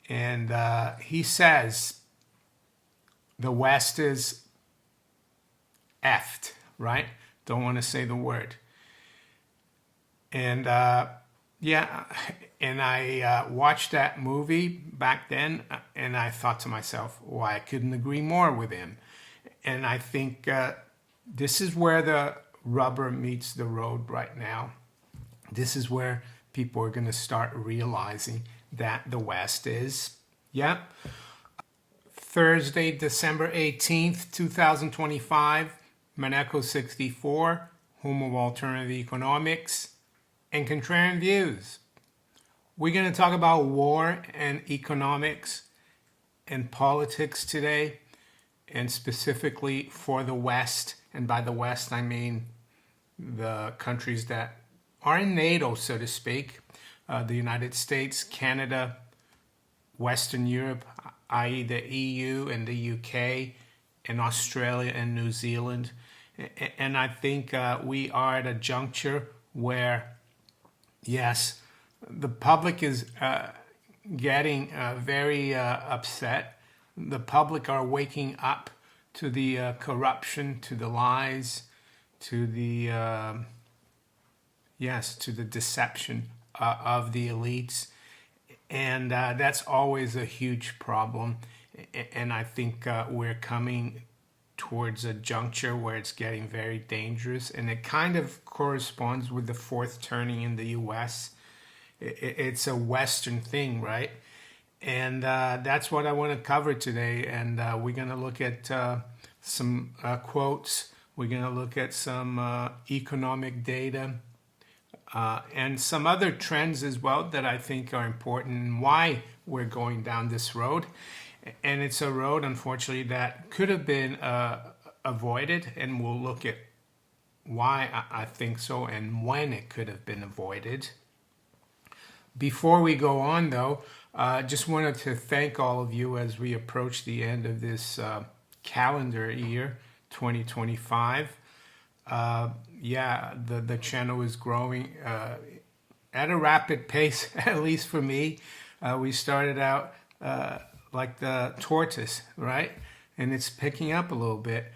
And he says the West is effed, right? Don't want to say the word. And yeah, and I watched that movie back then, and I thought to myself, why, I couldn't agree more with him. And I think this is where the rubber meets the road right now. This is where people are going to start realizing that the West is, yeah. Thursday, December 18th, 2025, Maneco 64, home of alternative economics and contrarian views. We're going to talk about war and economics and politics today, and specifically for the West. And by the West, I mean the countries that are in NATO, so to speak, the United States, Canada, Western Europe, i.e. the EU and the UK, and Australia and New Zealand. And I think we are at a juncture where, yes, the public is getting very upset. The public are waking up to the corruption, to the lies, to the to the deception of the elites, and that's always a huge problem. And I think we're coming towards a juncture where it's getting very dangerous, and it kind of corresponds with the fourth turning in the U.S. It's a Western thing, right? And that's what I want to cover today. And we're going to look at some quotes. We're going to look at some economic data and some other trends as well that I think are important and why we're going down this road. And it's a road, unfortunately, that could have been avoided. And we'll look at why I think so and when it could have been avoided. Before we go on, though, just wanted to thank all of you as we approach the end of this calendar year, 2025. The channel is growing at a rapid pace, at least for me. We started out like the tortoise, right? And it's picking up a little bit.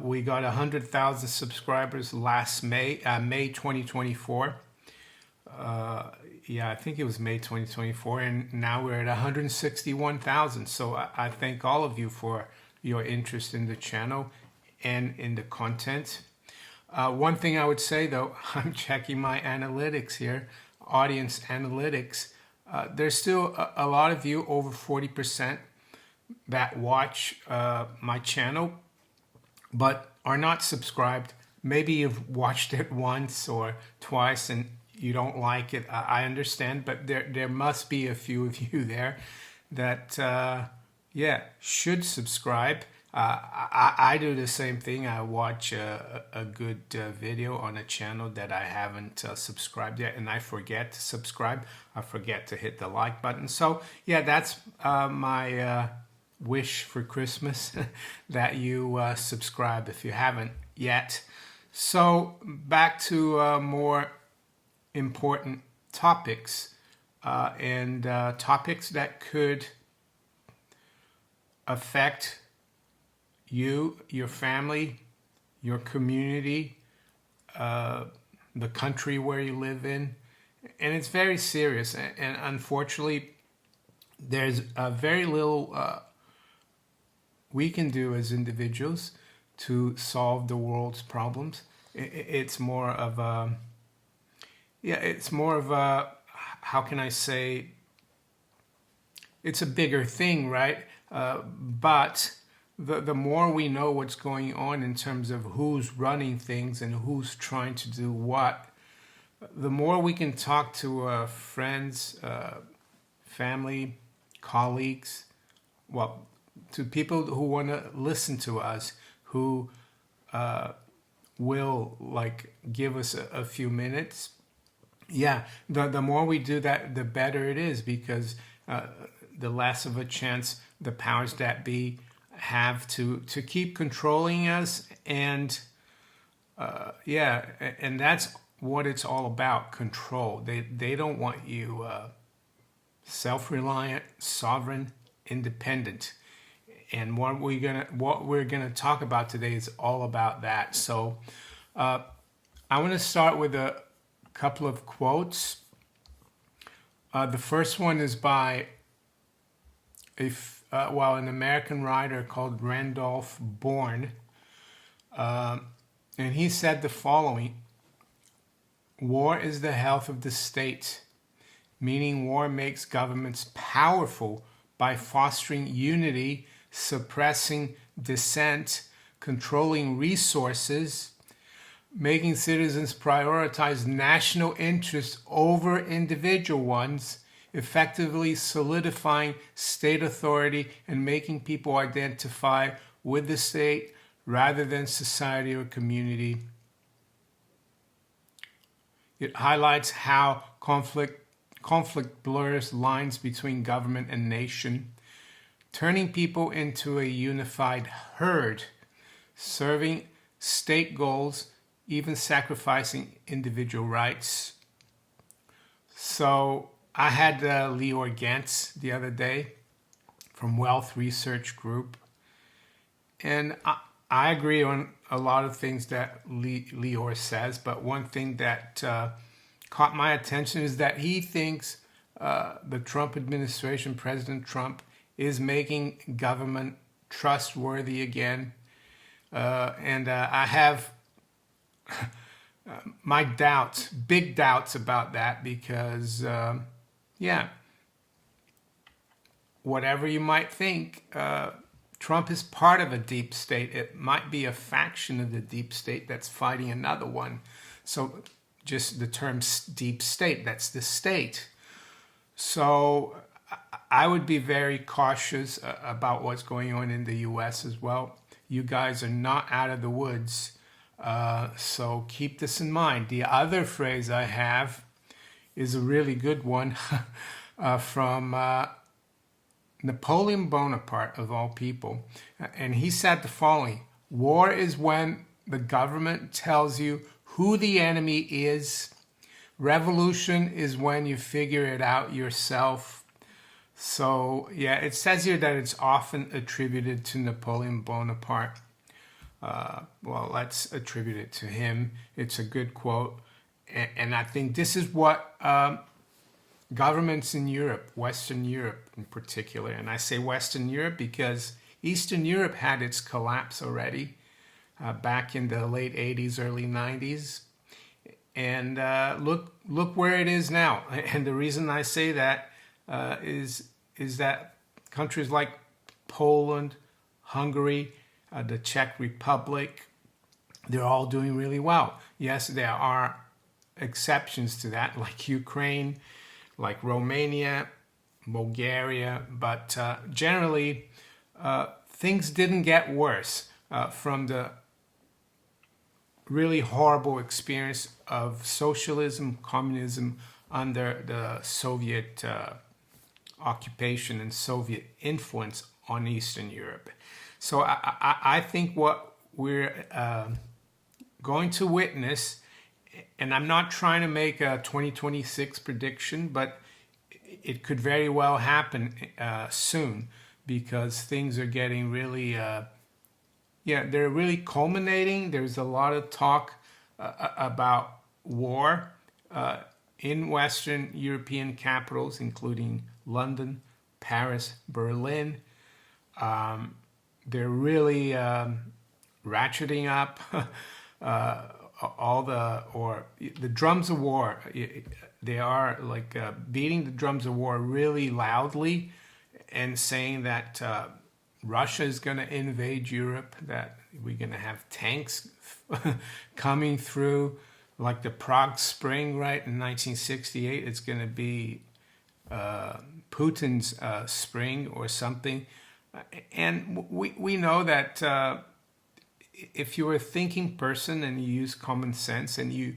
We got 100,000 subscribers last May 2024. I think it was May 2024, and now we're at 161,000. So I thank all of you for your interest in the channel and in the content. One thing I would say, though, I'm checking my analytics here, audience analytics. There's still a lot of you, over 40%, that watch my channel, but are not subscribed. Maybe you've watched it once or twice and you don't like it. I understand, but there must be a few of you there that, should subscribe. I do the same thing. I watch a good video on a channel that I haven't subscribed yet, and I forget to subscribe. I forget to hit the like button. So, yeah, that's my wish for Christmas, that you subscribe if you haven't yet. So, back to more important topics, and topics that could affect you, your family, your community, the country where you live in. And it's very serious. And unfortunately, there's very little we can do as individuals to solve the world's problems. It's more of a, how can I say, it's a bigger thing, right? But the more we know what's going on in terms of who's running things and who's trying to do what, the more we can talk to friends, family, colleagues, to people who want to listen to us, who will give us a few minutes. The more we do that, the better it is, because the less of a chance the powers that be have to keep controlling us. And and that's what it's all about, control. They don't want you self-reliant, sovereign, independent. And what we're gonna talk about today is all about that. So I want to start with a couple of quotes. The first one is by an American writer called Randolph Bourne, and he said the following: "War is the health of the state, meaning war makes governments powerful by fostering unity, suppressing dissent, controlling resources, making citizens prioritize national interests over individual ones, effectively solidifying state authority and making people identify with the state rather than society or community. It highlights how conflict blurs lines between government and nation, turning people into a unified herd, serving state goals, even sacrificing individual rights." So I had Lior Gantz the other day from Wealth Research Group, and I agree on a lot of things that Lior says, but one thing that caught my attention is that he thinks the Trump administration, President Trump, is making government trustworthy again. And I have my doubts, big doubts about that because, whatever you might think, Trump is part of a deep state. It might be a faction of the deep state that's fighting another one. So just the term deep state, that's the state. So I would be very cautious about what's going on in the U.S. as well. You guys are not out of the woods. So keep this in mind. The other phrase I have is a really good one from Napoleon Bonaparte, of all people. And he said the following: "War is when the government tells you who the enemy is. Revolution is when you figure it out yourself." So, yeah, it says here that it's often attributed to Napoleon Bonaparte. Well, let's attribute it to him. It's a good quote. And I think this is what governments in Europe, Western Europe in particular, and I say Western Europe because Eastern Europe had its collapse already back in the late 80s, early 90s. And look where it is now. And the reason I say that is that countries like Poland, Hungary, the Czech Republic, they're all doing really well. Yes, there are exceptions to that, like Ukraine, like Romania, Bulgaria, but generally things didn't get worse from the really horrible experience of socialism, communism under the Soviet occupation and Soviet influence on Eastern Europe. So I think what we're going to witness, and I'm not trying to make a 2026 prediction, but it could very well happen soon because things are getting really, they're really culminating. There's a lot of talk about war in Western European capitals, including London, Paris, Berlin. They're really ratcheting up the drums of war. They are like beating the drums of war really loudly and saying that Russia is going to invade Europe, that we're going to have tanks coming through, like the Prague Spring, right, in 1968. It's going to be Putin's spring or something. And we know that if you're a thinking person and you use common sense and you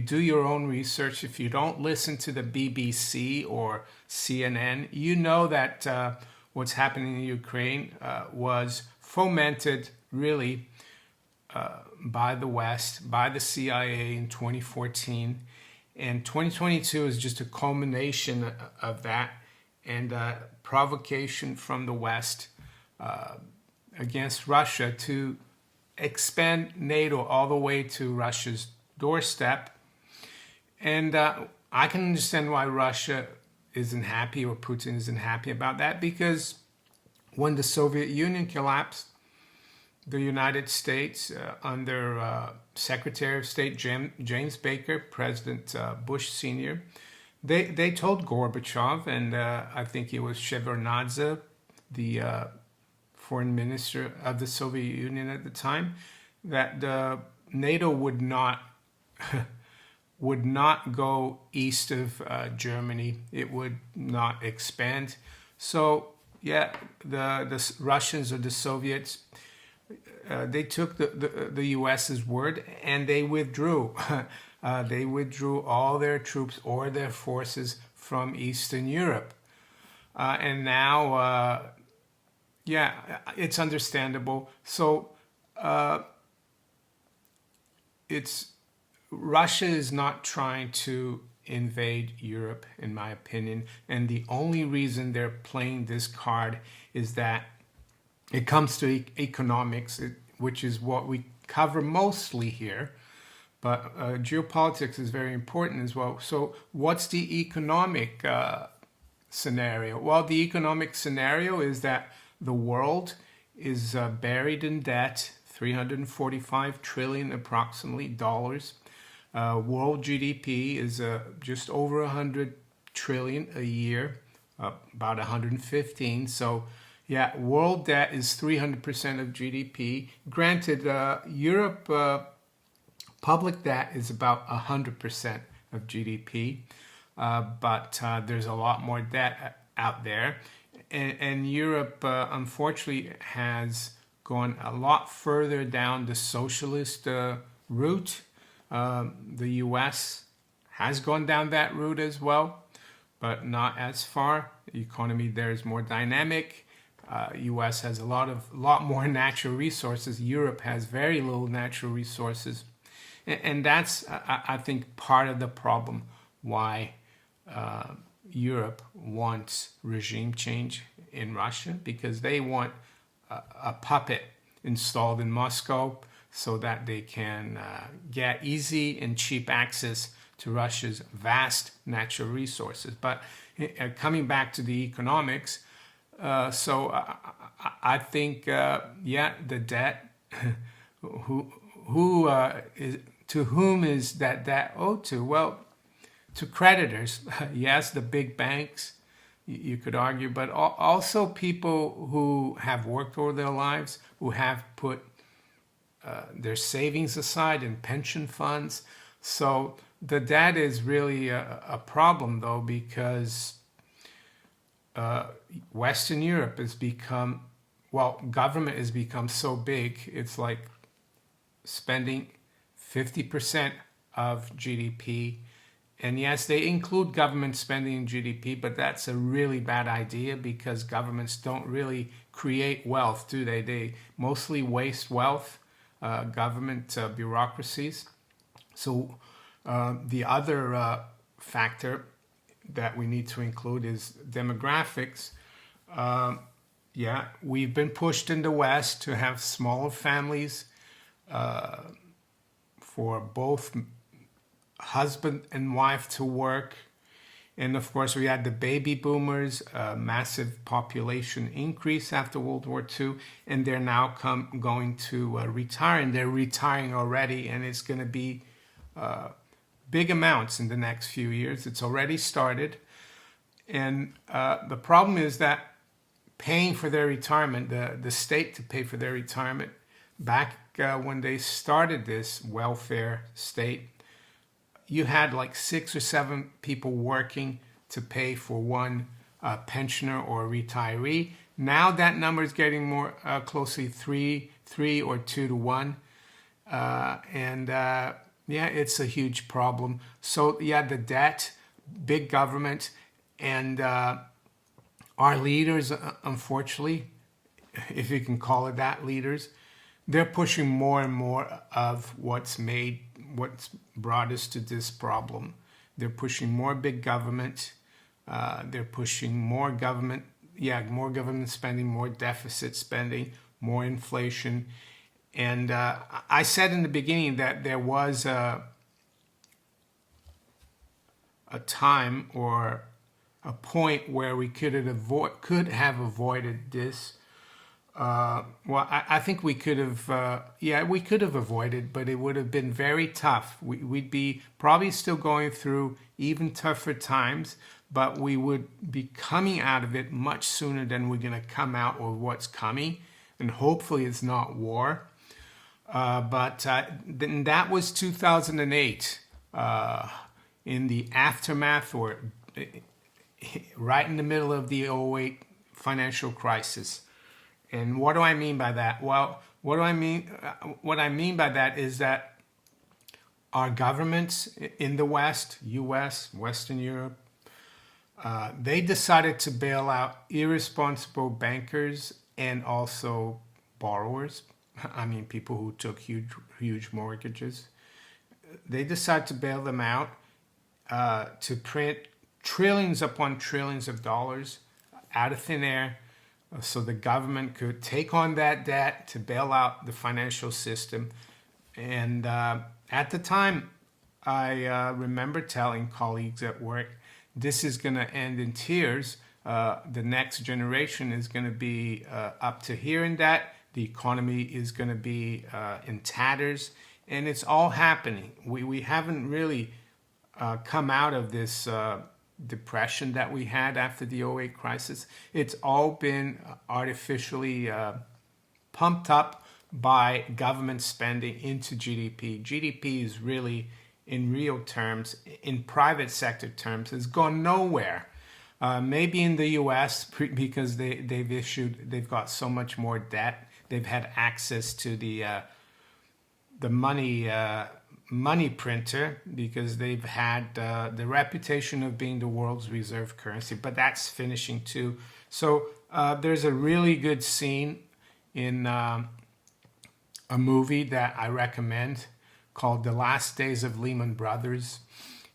do your own research, if you don't listen to the BBC or CNN, you know that what's happening in Ukraine was fomented really by the West, by the CIA in 2014. And 2022 is just a culmination of that. and provocation from the West against Russia to expand NATO all the way to Russia's doorstep. And I can understand why Russia isn't happy, or Putin isn't happy about that, because when the Soviet Union collapsed, the United States, under Secretary of State James Baker, President Bush Sr., they told Gorbachev, and I think it was Shevardnadze, the foreign minister of the Soviet Union at the time, that NATO would not go east of Germany. It would not expand. So yeah, the Russians or the Soviets, they took the U.S.'s word, and they withdrew. They withdrew all their troops or their forces from Eastern Europe. And now, yeah, it's understandable. So Russia is not trying to invade Europe, in my opinion. And the only reason they're playing this card is that it comes to economics, which is what we cover mostly here. But geopolitics is very important as well. So what's the economic scenario? Well, the economic scenario is that the world is buried in debt, 345 trillion approximately dollars. World GDP is just over 100 trillion a year, about 115. So yeah, world debt is 300% of GDP. Granted, Europe public debt is about 100% of GDP, but there's a lot more debt out there. And Europe, unfortunately, has gone a lot further down the socialist route. The US has gone down that route as well, but not as far. The economy there is more dynamic. US has a lot more natural resources. Europe has very little natural resources. And that's, I think, part of the problem why Europe wants regime change in Russia, because they want a puppet installed in Moscow so that they can get easy and cheap access to Russia's vast natural resources. But coming back to the economics, so I think, yeah, the debt, to whom is that debt owed to? Well, to creditors, yes, the big banks, you could argue, but also people who have worked all their lives, who have put their savings aside in pension funds. So the debt is really a problem, though, because Western Europe has become, well, government has become so big, it's like spending 50% of GDP. And yes, they include government spending in GDP, but that's a really bad idea, because governments don't really create wealth, do they? They mostly waste wealth, government bureaucracies. So the other factor that we need to include is demographics. Yeah, we've been pushed in the West to have smaller families for both husband and wife to work. And of course, we had the baby boomers, massive population increase after World War II, and they're now going to retire, and they're retiring already, and it's going to be big amounts in the next few years. It's already started. And the problem is that paying for their retirement, the state to pay for their retirement, back when they started this welfare state, you had like 6 or 7 people working to pay for one pensioner or retiree. Now that number is getting more closely 3 or 2 to 1. Yeah, it's a huge problem. So yeah, the debt, big government, and our leaders, unfortunately, if you can call it that, leaders, they're pushing more and more of what's brought us to this problem. They're pushing more big government, They're pushing more government, more government spending, more deficit spending, more inflation. And I said in the beginning that there was a time or a point where we could have avoided this. I think we could have, we could have avoided, but it would have been very tough. We'd be probably still going through even tougher times, but we would be coming out of it much sooner than we're going to come out with what's coming. And hopefully it's not war. But then that was 2008, in the aftermath or right in the middle of the '08 financial crisis. And what do I mean by that? Well, what I mean by that is that our governments in the West, US, Western Europe, they decided to bail out irresponsible bankers and also borrowers. I mean, people who took huge mortgages. They decided to bail them out, to print trillions upon trillions of dollars out of thin air, so the government could take on that debt to bail out the financial system. And at the time, I remember telling colleagues at work, this is going to end in tears. The next generation is going to be up to here in debt. The economy is going to be in tatters. And it's all happening. We haven't really come out of this depression that we had after the '08 crisis. It's all been artificially pumped up by government spending into GDP. GDP is really, in real terms, in private sector terms, has gone nowhere. Maybe in the US, because they've got so much more debt. They've had access to the money printer because they've had the reputation of being the world's reserve currency, but that's finishing too. So there's a really good scene in a movie that I recommend called The Last Days of Lehman Brothers.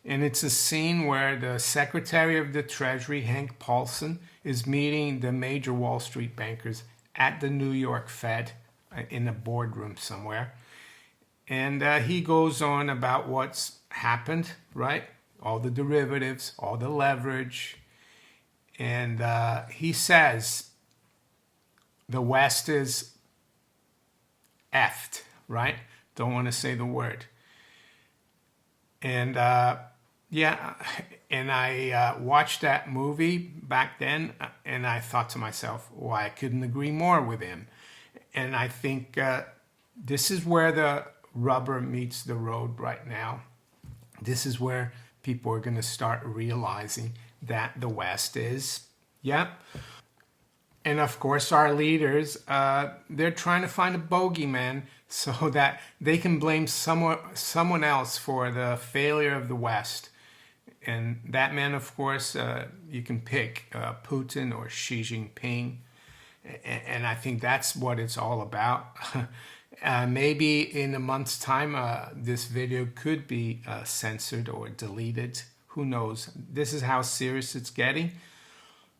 And it's a scene where the Secretary of the Treasury, Hank Paulson, is meeting the major Wall Street bankers at the New York Fed in a boardroom somewhere. And he goes on about what's happened, right? All the derivatives, all the leverage. And he says the West is effed, right? Don't want to say the word. And and I watched that movie back then, and I thought to myself, well, I couldn't agree more with him. And I think this is where the rubber meets the road right now. This is where people are going to start realizing that the West is, And of course, our leaders, they're trying to find a bogeyman so that they can blame someone else for the failure of the West. And that man, of course, you can pick Putin or Xi Jinping. And I think that's what it's all about. Maybe in a month's time, this video could be censored or deleted. Who knows? This is how serious it's getting.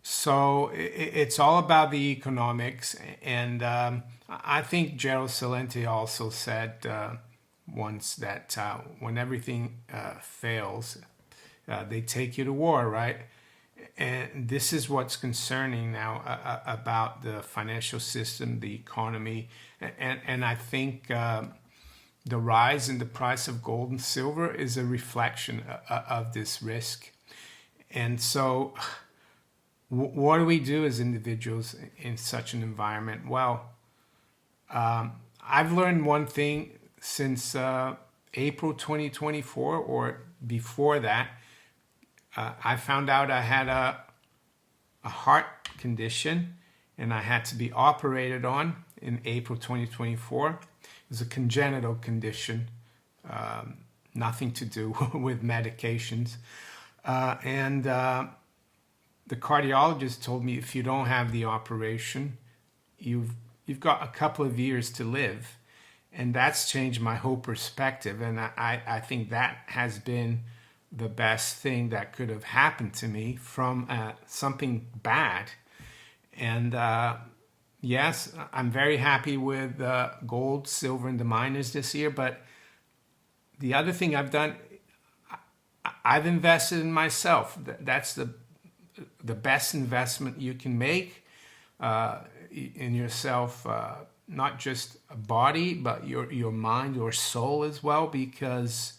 So it's all about the economics. And I think Gerald Celente also said once that when everything fails, they take you to war, right? And this is what's concerning now about the financial system, the economy. And I think the rise in the price of gold and silver is a reflection of this risk. And so what do we do as individuals in such an environment? Well, I've learned one thing since April 2024 or before that. I found out I had a heart condition and I had to be operated on in April 2024. It was a congenital condition, nothing to do with medications. And the cardiologist told me if you don't have the operation, you've got a couple of years to live. And that's changed my whole perspective. And I think that has been the best thing that could have happened to me from something bad. And yes, I'm very happy with gold, silver, and the miners this year. But the other thing I've done, I've invested in myself. That's the best investment you can make in yourself, not just a body, but your mind, your soul as well, because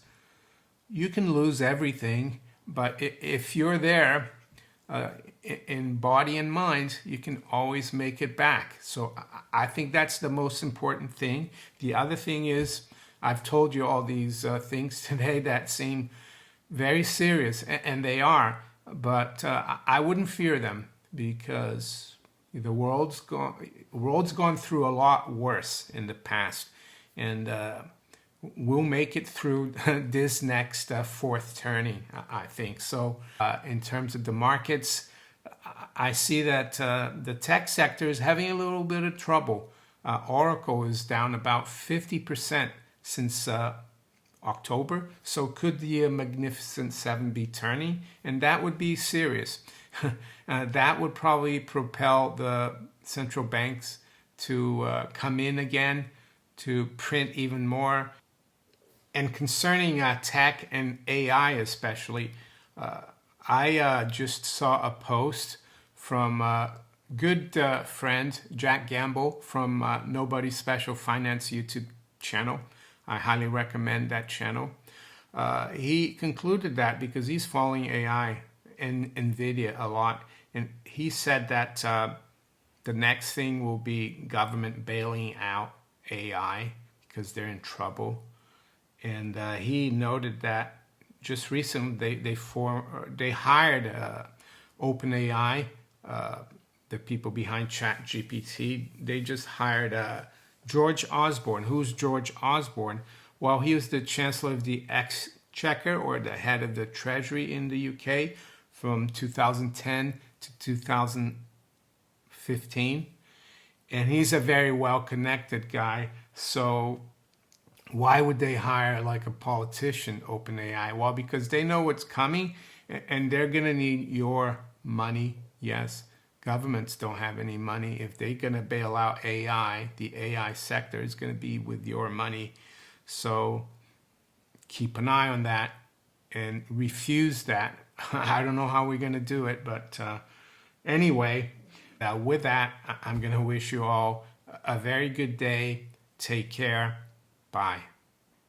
you can lose everything, but if you're there in body and mind, you can always make it back. So I think that's the most important thing. The other thing is, I've told you all these things today that seem very serious, and they are, but I wouldn't fear them, because the world's gone through a lot worse in the past, and we'll make it through this next fourth turning, I think. So in terms of the markets, I see that the tech sector is having a little bit of trouble. Oracle is down about 50% since October. So could the Magnificent Seven be turning? And that would be serious. That would probably propel the central banks to come in again, to print even more. And concerning tech and AI especially, I just saw a post from good friend Jack Gamble from Nobody's Special Finance YouTube channel. I highly recommend that channel. He concluded that because he's following AI and NVIDIA a lot, and he said that the next thing will be government bailing out AI because they're in trouble. And he noted that just recently they hired OpenAI, the people behind ChatGPT. They just hired George Osborne. Who's George Osborne? Well, he was the Chancellor of the Exchequer, or the head of the Treasury in the UK from 2010 to 2015. And he's a very well-connected guy. So why would they hire like a politician, OpenAI? Well, because they know what's coming, and they're going to need your money. Yes, governments don't have any money. If they're going to bail out AI, the AI sector is going to be with your money. So keep an eye on that and refuse that. I don't know how we're going to do it, but anyway, with that, I'm going to wish you all a very good day. Take care. Bye.